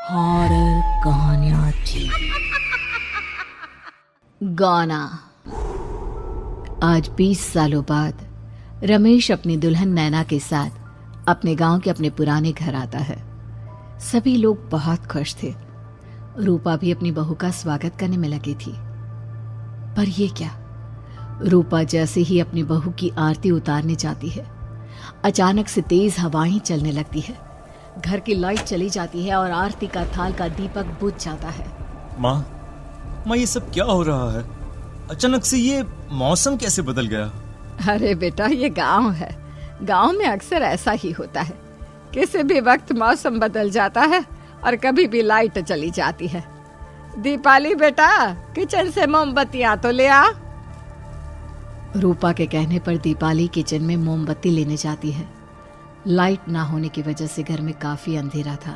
Horror कहानियाँ थी। गाना। आज 20 सालों बाद रमेश अपनी दुल्हन नैना के साथ अपने गांव के अपने पुराने घर आता है। सभी लोग बहुत खुश थे। रूपा भी अपनी बहू का स्वागत करने में लगी थी। पर ये क्या, रूपा जैसे ही अपनी बहू की आरती उतारने जाती है, अचानक से तेज हवाएं चलने लगती है। घर की लाइट चली जाती है और आरती का थाल का दीपक बुझ जाता है। माँ, ये सब क्या हो रहा है? अचानक से ये मौसम कैसे बदल गया? अरे बेटा, ये गांव है। गांव में अक्सर ऐसा ही होता है। किसी भी वक्त मौसम बदल जाता है और कभी भी लाइट चली जाती है। दीपाली बेटा, किचन से मोमबत्तियां तो ले आ। रूपा के कहने पर दीपाली किचन में मोमबत्ती लेने जाती है। लाइट ना होने की वजह से घर में काफी अंधेरा था,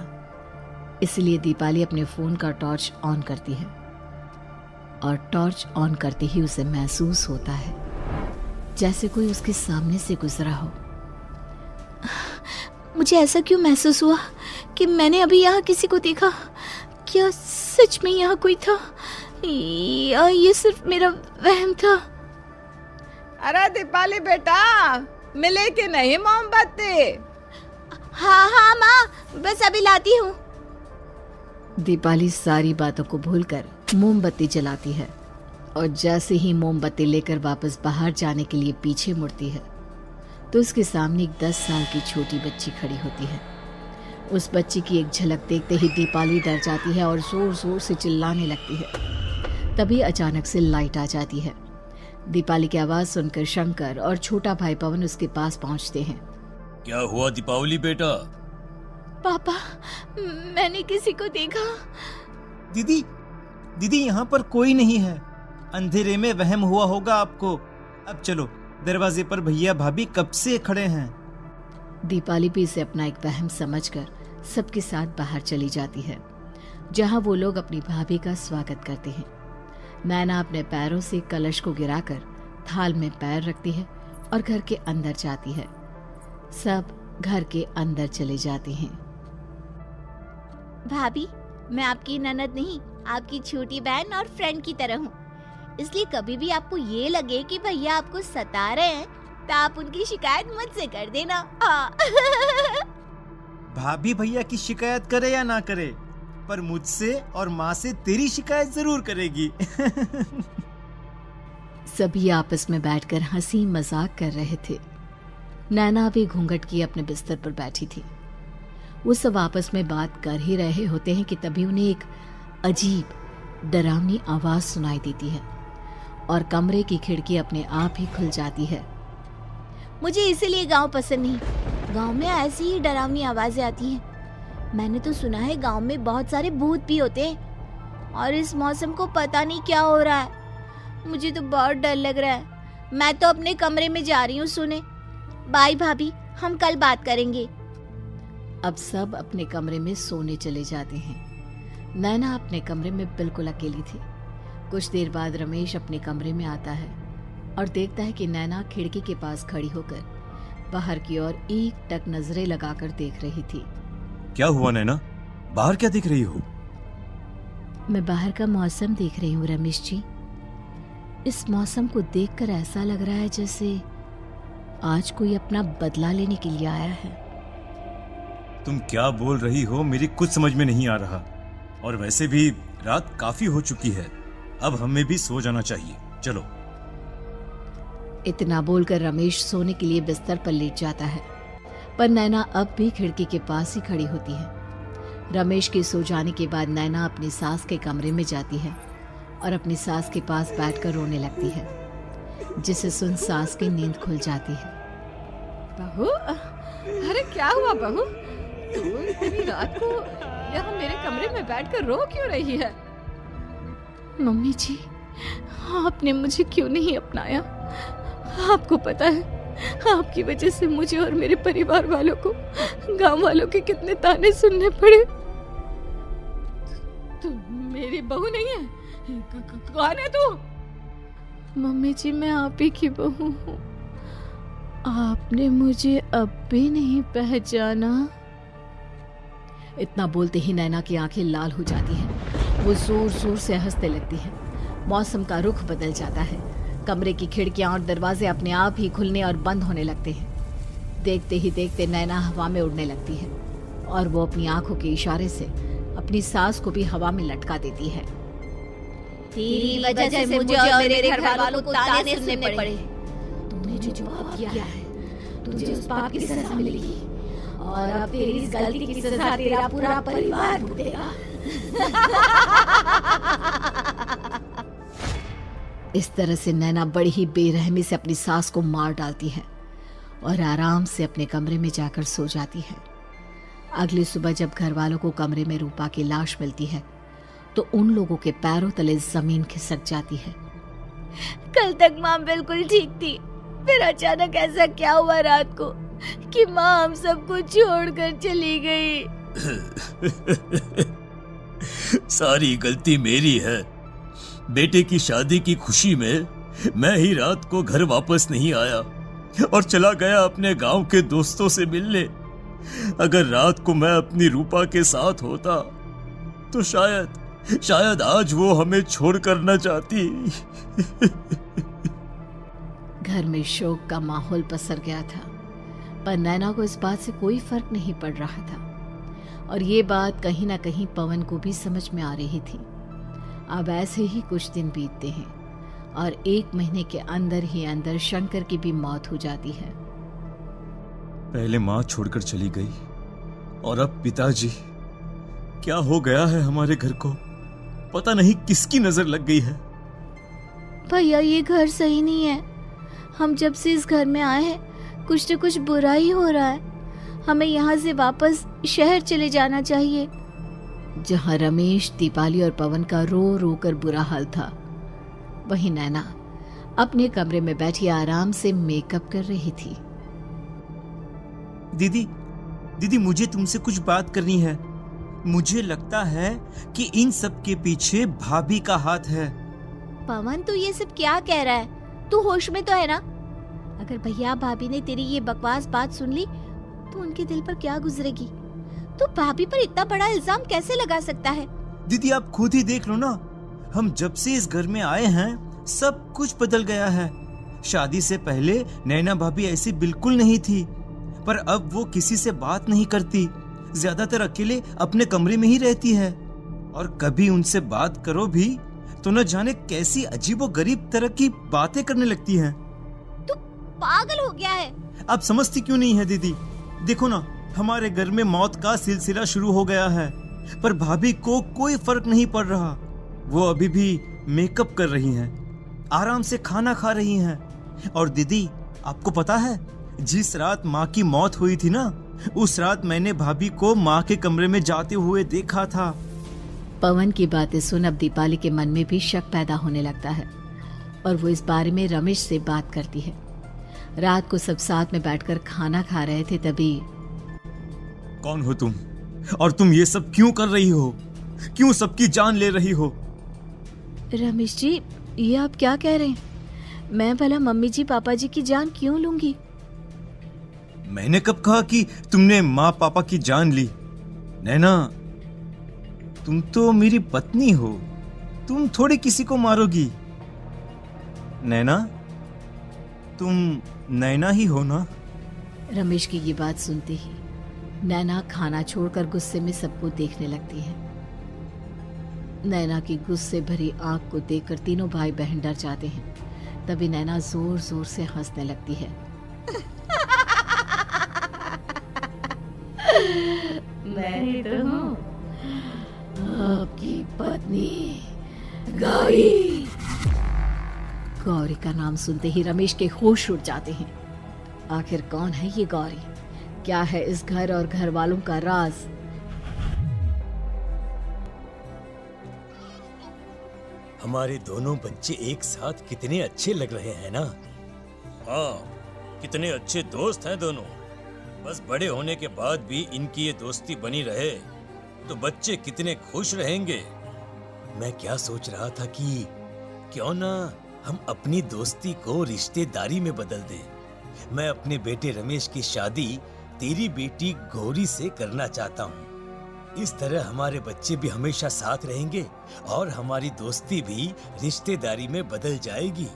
इसलिए दीपाली अपने फोन का टॉर्च ऑन करती है और टॉर्च ऑन करते ही उसे महसूस होता है जैसे कोई उसके सामने से गुजरा हो। मुझे ऐसा क्यों महसूस हुआ कि मैंने अभी यहाँ किसी को देखा? क्या सच में यहाँ कोई था या ये सिर्फ मेरा वहम था? अरे दीपाली बेटा, मिले कि नहीं मोमबत्ती? हाँ माँ, बस अभी लाती हूँ। दीपाली सारी बातों को भूलकर मोमबत्ती जलाती है और जैसे ही मोमबत्ती लेकर वापस बाहर जाने के लिए पीछे मुड़ती है तो उसके सामने एक 10 साल की छोटी बच्ची खड़ी होती है। उस बच्ची की एक झलक देखते ही दीपाली डर जाती है और जोर जोर से चिल्लाने लगती है। तभी अचानक से लाइट आ जाती है। दीपाली की आवाज सुनकर शंकर और छोटा भाई पवन उसके पास पहुंचते हैं। क्या हुआ दीपावली बेटा? पापा, मैंने किसी को देखा। दीदी यहाँ पर कोई नहीं है। अंधेरे में वहम हुआ होगा आपको। अब चलो, दरवाजे पर भैया भाभी कब से खड़े हैं। दीपाली भी इसे अपना एक वहम समझकर सबके साथ बाहर चली जाती है, जहां वो लोग अपनी भाभी का स्वागत करते हैं। नैना अपने पैरों से कलश को गिराकर थाल में पैर रखती है और घर के अंदर जाती है। सब घर के अंदर चले जाते हैं। भाभी, मैं आपकी ननद नहीं, आपकी छोटी बहन और फ्रेंड की तरह हूँ। इसलिए कभी भी आपको ये लगे कि भैया आपको सता रहे हैं तो आप उनकी शिकायत मुझसे कर देना। भाभी भैया की शिकायत करे या ना करे, पर मुझसे और माँ से तेरी शिकायत जरूर करेगी। सभी आपस में बैठकर हंसी मजाक कर रहे थे। नैना भी घूंघट किए अपने बिस्तर पर बैठी थी। वो सब आपस में बात कर ही रहे होते हैं कि तभी उन्हें एक अजीब डरावनी आवाज सुनाई देती है और कमरे की खिड़की अपने आप ही खुल जाती है। मुझे इसीलिए गांव पसंद नहीं। गांव में ऐसी ही डरावनी आवाजें आती हैं। मैंने तो सुना है गांव में बहुत सारे भूत भी होते हैं और इस मौसम को पता नहीं क्या हो रहा है। मुझे तो बहुत डर लग रहा है। मैं तो अपने कमरे में जा रही हूँ सोने। बाय भाभी, हम कल बात करेंगे। अब सब अपने कमरे में सोने चले जाते हैं। नैना अपने कमरे में बिल्कुल अकेली थी। कुछ देर बाद रमेश अपने कमरे में आता है और देखता है कि नैना खिड़की के पास खड़ी होकर बाहर की ओर एक टक नजरें लगाकर देख रही थी। क्या हुआ नैना? बाहर क्या देख रही हो? मैं बाहर का मौसम देख रही हूँ रमेश जी। इस मौसम को देखकर ऐसा लग रहा है जैसे आज कोई अपना बदला लेने के लिए आया है। तुम क्या बोल रही हो? मेरी कुछ समझ में नहीं आ रहा। और वैसे भी रात काफी हो चुकी है, अब हमें भी सो जाना चाहिए। चलो। इतना बोलकर रमेश सोने के लिए बिस्तर पर लेट जाता है, पर नैना अब भी खिड़की के पास ही खड़ी होती है। रमेश के सो जाने के बाद नैना अपनी सास के कमरे में जाती है और अपनी सास के पास बैठकर रोने लगती है, जिसे सुन सास की नींद खुल जाती है। बहू, अरे क्या हुआ बहू? तू इतनी रात को यहाँ मेरे कमरे में बैठकर रो क्यों रही है? मम्मी जी, आपने मुझे क्यों नहीं अपनाया? आपको पता है, आपकी वजह से मुझे और मेरे परिवार वालों को गांव वालों के कितने ताने सुनने पड़े। तू मेरी बहू नहीं है? कौन है तू? मम्मी जी, मैं आप ही की बहू हूँ। आपने मुझे अब भी नहीं पहचाना? इतना बोलते ही नैना की आंखें लाल हो जाती हैं। वो जोर जोर से हंसने लगती है। मौसम का रुख बदल जाता है। कमरे की खिड़कियां और दरवाजे अपने आप ही खुलने और बंद होने लगते हैं। देखते ही देखते नैना हवा में उड़ने लगती है और वो अपनी आंखों के इशारे से अपनी सांस को भी हवा में लटका देती है। तेरी वजह से मुझे और मेरे घर वालों को ताने सुनने पड़े। तूने जो पाप किया है तुझे उस पाप की सजा मिलेगी और अब तेरी इस गलती की सजा तेरा पूरा परिवार भुगतेगा। इस तरह से नैना बड़ी ही बेरहमी से अपनी सास को मार डालती है और आराम से अपने कमरे में जाकर सो जाती है। अगली सुबह जब घर वालों को कमरे में रूपा की लाश मिलती है तो उन लोगों के पैरों तले जमीन खिसक जाती है। कल तक माँ बिल्कुल ठीक थी, फिर अचानक ऐसा क्या हुआ रात को कि माँ हम सबको छोड़कर चली गई। सारी गलती मेरी है। बेटे की शादी की खुशी में मैं ही रात को घर वापस नहीं आया और चला गया अपने गांव के दोस्तों से मिलने। अगर रात को मैं अपनी रूपा के साथ होता तो शायद आज वो हमें छोड़कर न जाती। घर में शोक का माहौल पसर गया था, पर नैना को इस बात से कोई फर्क नहीं पड़ रहा था और ये बात कहीं ना कहीं पवन को भी समझ में आ रही थी। अब ऐसे ही कुछ दिन बीतते हैं और 1 महीने के अंदर ही अंदर शंकर की भी मौत हो जाती है। पहले माँ छोड़कर चली गई और अब पिताजी। क्या हो गया है हमारे घर को? पता नहीं किसकी नजर लग गई है। भैया ये घर सही नहीं है। हम जब से इस घर में आए हैं कुछ न कुछ बुरा ही हो रहा है। हमें यहाँ से वापस शहर चले जाना चाहिए। जहाँ रमेश, दीपाली और पवन का रो रो कर बुरा हाल था, वहीं नैना अपने कमरे में बैठी आराम से मेकअप कर रही थी। दीदी मुझे तुमसे कुछ बात करनी है। मुझे लगता है कि इन सब के पीछे भाभी का हाथ है। पवन तू ये सब क्या कह रहा है? तू होश में तो है ना? अगर भैया भाभी ने तेरी ये बकवास बात सुन ली तो उनके दिल पर क्या गुजरेगी? तू भाभी पर इतना बड़ा इल्जाम कैसे लगा सकता है? दीदी आप खुद ही देख लो ना। हम जब से इस घर में आए हैं सब कुछ बदल गया है। शादी से पहले नैना भाभी ऐसी बिल्कुल नहीं थी, पर अब वो किसी से बात नहीं करती। ज्यादातर अकेले अपने कमरे में ही रहती है और कभी उनसे बात करो भी तो न जाने कैसी अजीबोगरीब तरह की बातें करने लगती हैं। तू पागल हो गया है। आप समझती क्यों नहीं है दीदी? देखो ना, हमारे घर में मौत का सिलसिला शुरू हो गया है, पर भाभी को कोई फर्क नहीं पड़ रहा। वो अभी भी मेकअप कर रही हैं, आराम से खाना खा रही हैं। और दीदी आपको पता है, जिस रात माँ की मौत हुई थी ना, उस रात मैंने भाभी को माँ के कमरे में जाते हुए देखा था। पवन की बातें सुन अब दीपाली के मन में भी शक पैदा होने लगता है और वो इस बारे में रमेश से बात करती है। रात को सब साथ में बैठकर खाना खा रहे थे, तभी कौन हो तुम और तुम ये सब क्यों कर रही हो? क्यों सबकी जान ले रही हो? रमेश जी ये आप क्या कह रहे हैं? मैं भला मम्मी जी पापा जी की जान क्यों लूंगी? मैंने कब कहा कि तुमने माँ पापा की जान ली? नैना तुम तो मेरी पत्नी हो, तुम थोड़ी किसी को मारोगी। नैना तुम नैना ही हो ना? रमेश की ये बात सुनते ही नैना खाना छोड़कर गुस्से में सबको देखने लगती है। नैना की गुस्से भरी आंख को देखकर तीनों भाई बहन डर जाते हैं। तभी नैना जोर जोर से हंसने लगती है। मैं तो हूँ आपकी पत्नी गौरी। गौरी का नाम सुनते ही रमेश के होश उड़ जाते हैं। आखिर कौन है ये गौरी? क्या है इस घर और घर वालों का राज? हमारे दोनों बच्चे एक साथ कितने अच्छे लग रहे हैं ना? हाँ, कितने अच्छे दोस्त हैं दोनों। बस बड़े होने के बाद भी इनकी ये दोस्ती बनी रहे तो बच्चे कितने खुश रहेंगे। मैं क्या सोच रहा था कि क्यों ना हम अपनी दोस्ती को रिश्तेदारी में बदल दें। मैं अपने बेटे रमेश की शादी तेरी बेटी गौरी से करना चाहता हूँ। इस तरह हमारे बच्चे भी हमेशा साथ रहेंगे और हमारी दोस्ती भी रिश्तेदारी में बदल जाएगी।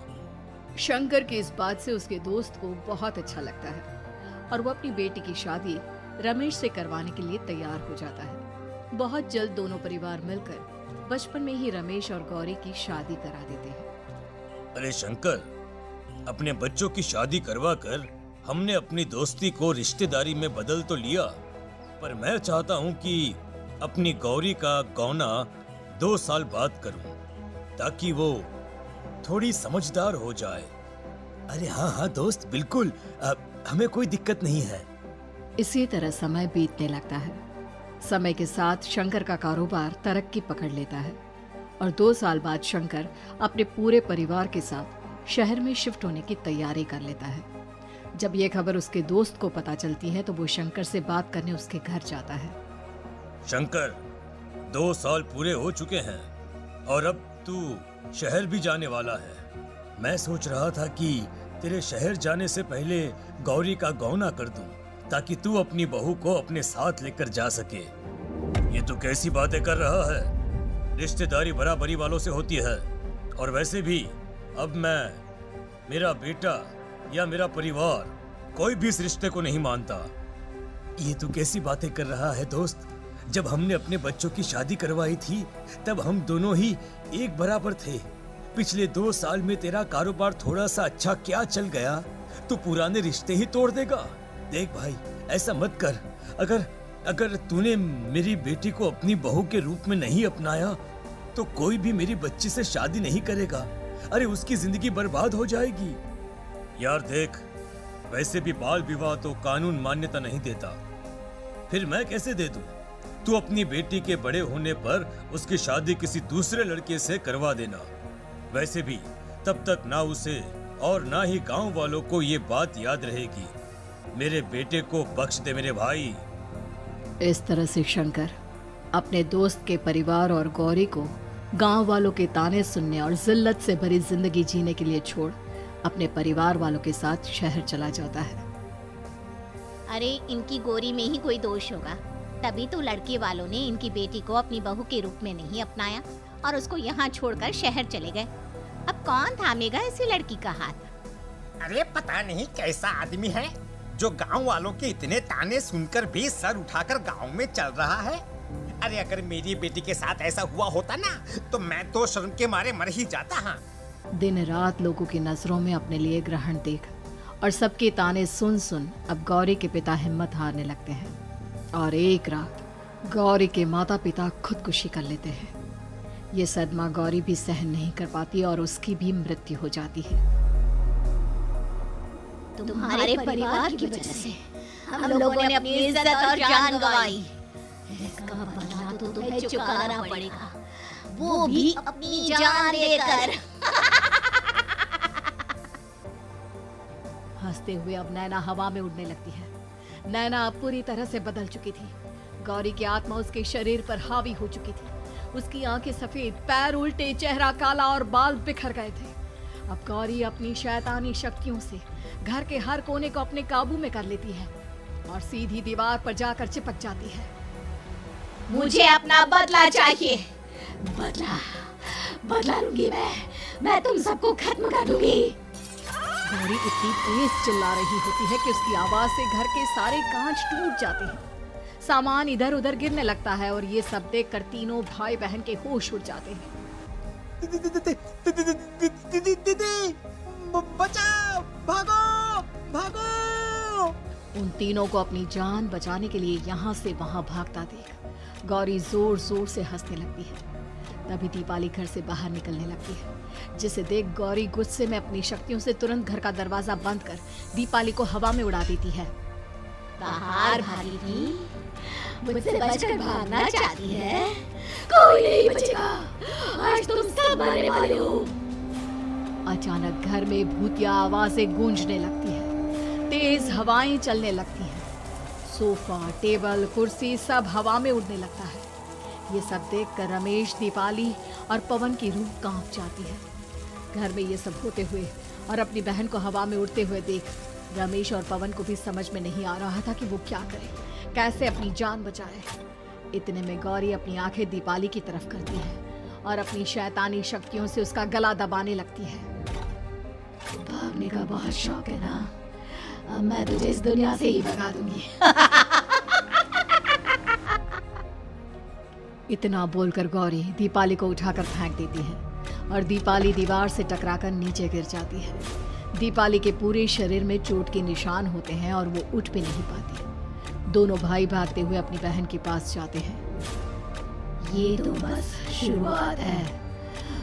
शंकर की इस बात से उसके दोस्त को बहुत अच्छा लगता है और वो अपनी बेटी की शादी रमेश से करवाने के लिए तैयार हो जाता है। बहुत जल्द दोनों परिवार मिलकर बचपन में ही रमेश और गौरी की शादी करा देते हैं। अरे शंकर, अपने बच्चों की शादी करवा कर हमने अपनी दोस्ती को रिश्तेदारी में बदल तो लिया, पर मैं चाहता हूँ कि अपनी गौरी का गौना 2 साल बाद करूँ ताकि वो थोड़ी समझदार हो जाए। अरे हाँ हाँ दोस्त, बिल्कुल, हमें कोई दिक्कत नहीं है। इसी तरह समय बीतने लगता है। समय के साथ शंकर का कारोबार तरक्की पकड़ लेता है और 2 साल बाद शंकर अपने पूरे परिवार के साथ शहर में शिफ्ट होने की तैयारी कर लेता है। जब ये खबर उसके दोस्त को पता चलती है तो वो शंकर से बात करने उसके घर जाता है। शंकर, 2 साल पूरे हो चुके हैं और अब तू शहर भी जाने वाला है। मैं सोच रहा था कि तेरे शहर जाने से पहले गौरी का गौना कर दूं ताकि तू अपनी बहू को अपने साथ लेकर जा सके। ये तू कैसी बातें कर रहा है? रिश्तेदारी बराबरी वालों से होती है और वैसे भी अब मेरा बेटा या मेरा परिवार कोई भी इस रिश्ते को नहीं मानता। ये तू कैसी बातें कर रहा है दोस्त? जब हमने अपने बच्चों की शादी करवाई थी तब हम दोनों ही एक बराबर थे। पिछले 2 साल में तेरा कारोबार थोड़ा सा अच्छा क्या चल गया तो पुराने रिश्ते ही तोड़ देगा। देख भाई, ऐसा मत कर। अगर तूने मेरी बेटी को अपनी बहू के रूप में नहीं अपनाया तो कोई भी मेरी बच्ची से शादी नहीं करेगा। अरे उसकी जिंदगी बर्बाद हो जाएगी। यार देख, वैसे भी बाल विवाह तो कानून मान्यता नहीं देता, फिर मैं कैसे दे दूं? तू अपनी बेटी के बड़े होने पर उसकी शादी किसी दूसरे लड़के से करवा देना। वैसे भी तब तक ना उसे और ना ही गांव वालों को ये बात याद रहेगी। मेरे बेटे को बख्श दे मेरे भाई। इस तरह से शंकर अपने दोस्त के परिवार और गौरी को गांव वालों के ताने सुनने और जिल्लत से भरी जिंदगी जीने के लिए छोड़ अपने परिवार वालों के साथ शहर चला जाता है। अरे इनकी गोरी में ही कोई दोष होगा, तभी तो लड़के वालों ने इनकी बेटी को अपनी बहू के रूप में नहीं अपनाया और उसको यहाँ छोड़कर शहर चले गए। अब कौन थामेगा ऐसी लड़की का हाथ? अरे पता नहीं कैसा आदमी है जो गांव वालों के इतने ताने सुनकर भी सर उठाकर गांव में चल रहा है। अरे अगर मेरी बेटी के साथ ऐसा हुआ होता ना तो मैं तो शर्म के मारे मर ही जाता। हाँ, दिन रात लोगों की नजरों में अपने लिए ग्रहण देख और सबके ताने सुन सुन अब गौरी के पिता हिम्मत हारने लगते हैं और एक रात गौरी के माता पिता खुदकुशी कर लेते हैं। ये सदमा गौरी भी सहन नहीं कर पाती और उसकी भी मृत्यु हो जाती है। तुम्हारे परिवार की वजह से हम लोगों ने अपनी इज्जत और जान गंवाई। इसका बदला तो तुम्हें चुकाना पड़ेगा, वो भी अपनी जान देकर। हंसते हुए अब नैना हवा में उड़ने लगती है। नैना अब पूरी तरह से बदल चुकी थी। गौरी की आत्मा उसके शरीर पर हावी हो चुकी थी। उसकी आंखें सफेद, पैर उल्टे, चेहरा काला और बाल बिखर गए थे। अब गौरी अपनी शैतानी शक्तियों से घर के हर कोने को अपने काबू में कर लेती है और सीधी दीवार पर जाकर चिपक जाती है। मुझे अपना बदला चाहिए। बदला लूंगी मैं तुम सबको खत्म कर दूंगी। गौरी इतनी तेज चिल्ला रही होती है कि उसकी आवाज से घर के सारे कांच टूट जाते हैं। सामान इधर उधर गिरने लगता है और ये सब देखकर तीनों भाई बहन के होश उड़ जाते हैं। बचाओ, भागो भागो। उन तीनों को अपनी जान बचाने के लिए यहाँ से वहाँ भागता देख गौरी जोर जोर से हंसने लगती है। तभी दीपाली घर से बाहर निकलने लगती है, जिसे देख गौरी गुस्से में अपनी शक्तियों से तुरंत घर का दरवाजा बंद कर दीपाली को हवा में उड़ा देती है। बाहर भागी थी, मुझसे बचकर भागना चाहती है, कोई नहीं बचेगा, आज तुम सब मरने वाले हो। अचानक घर में भूतिया आवाजें गूंजने लगती है, तेज हवाएं चलने लगती हैं, सोफा, टेबल, कुर्सी सब हवा में उड़ने लगता है। ये सब देखकर रमेश, दीपाली और पवन की रूह कांप जाती है। घर में ये सब होते हुए और अपनी बहन को हवा में उड़ते हुए देख रमेश और पवन को भी समझ में नहीं आ रहा था कि वो क्या करे, कैसे अपनी जान बचाए। इतने में गौरी अपनी आंखें दीपाली की तरफ करती है और अपनी शैतानी शक्तियों से उसका गला दबाने लगती है। भागने का बहुत शौक है ना, अब मैं तुझे इस दुनिया से ही भगा दूंगी। इतना बोलकर गौरी दीपाली को उठाकर फेंक देती है और दीपाली दीवार से टकराकर नीचे गिर जाती है। दीपाली के पूरे शरीर में चोट के निशान होते हैं और वो उठ भी नहीं पाती। दोनों भाई भागते हुए अपनी बहन के पास जाते हैं। ये तो बस शुरुआत है,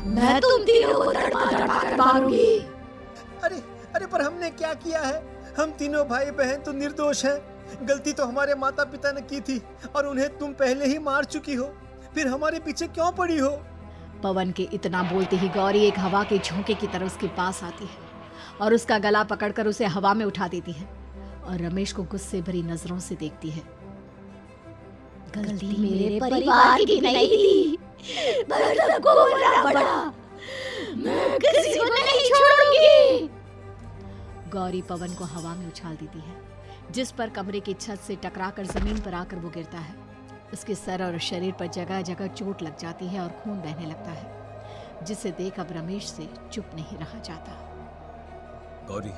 मैं तुम तीनों को तड़पा कर मारूंगी। अरे अरे पर हमने क्या किया है? हम तीनों भाई बहन तो निर्दोष हैं। गलती तो हमारे माता पिता ने की थी और उन्हें तुम पहले ही मार चुकी हो, फिर हमारे पीछे क्यों पड़ी हो? पवन के इतना बोलते ही गौरी एक हवा के झोंके की तरह उसके पास आती है और उसका गला पकड़कर उसे हवा में उठा देती है और रमेश को गुस्से भरी नजरों से देखती है। गलती मेरे परिवार की नहीं थी, पर सबको मरना पड़ा। मैं किसी को नहीं छोड़ूंगी। गौरी पवन को हवा में उछाल देती है, जिस पर कमरे की छत से टकराकर जमीन पर आकर वो गिरता है। उसके सर और शरीर पर जगह जगह चोट लग जाती है और खून बहने लगता है, जिसे देख अब रमेश से चुप नहीं रहा जाता। गौरी,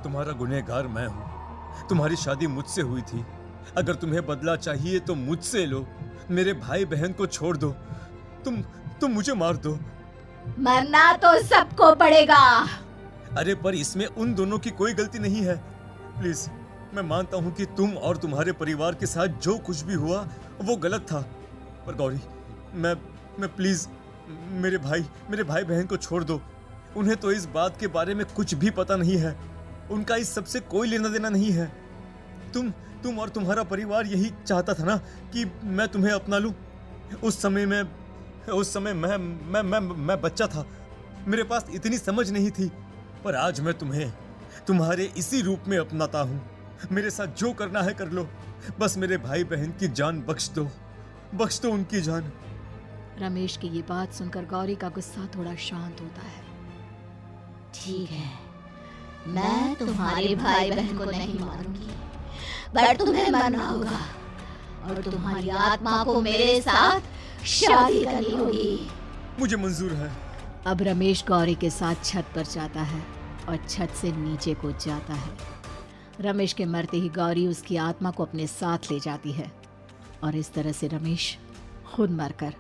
तुम्हारा गुनहगार मैं हूँ। तुम्हारी शादी मुझसे हुई थी। अगर तुम्हें बदला चाहिए तो मुझसे लो। मेरे भाई बहन को छोड़ दो। तुम मुझे मार दो। मरना तो सबको पड़ेगा। अरे पर इसमें उन दोनों की कोई गलती नहीं है। प्लीज, मैं मानता हूँ कि तुम और तुम्हारे परिवार के साथ जो कुछ भी हुआ वो गलत था, पर गौरी, मैं प्लीज मेरे भाई बहन को छोड़ दो। उन्हें तो इस बात के बारे में कुछ भी पता नहीं है। उनका इस सबसे कोई लेना देना नहीं है। तुम और तुम्हारा परिवार यही चाहता था ना कि मैं तुम्हें अपना लूं। उस समय मैं बच्चा था। मेरे पास इतनी समझ नहीं थी, पर आज मैं तुम्हें तुम्हारे इसी रूप में अपनाता हूँ। मेरे साथ जो करना है कर लो, बस मेरे भाई बहन की जान बख्श दो उनकी जान। रमेश की ये बात सुनकर गौरी का गुस्सा थोड़ा शांत होता है। ठीक है, मैं तुम्हारे भाई बहन को नहीं मारूंगी, पर तुम्हें मरना होगा और तुम्हारी आत्मा को मेरे साथ शादी करनी होगी। मुझे मंजूर है। अब रमेश गौरी के साथ छत पर जाता है और छत से नीचे कूद जाता है। रमेश के मरते ही गौरी उसकी आत्मा को अपने साथ ले जाती है और इस तरह से रमेश खुद मरकर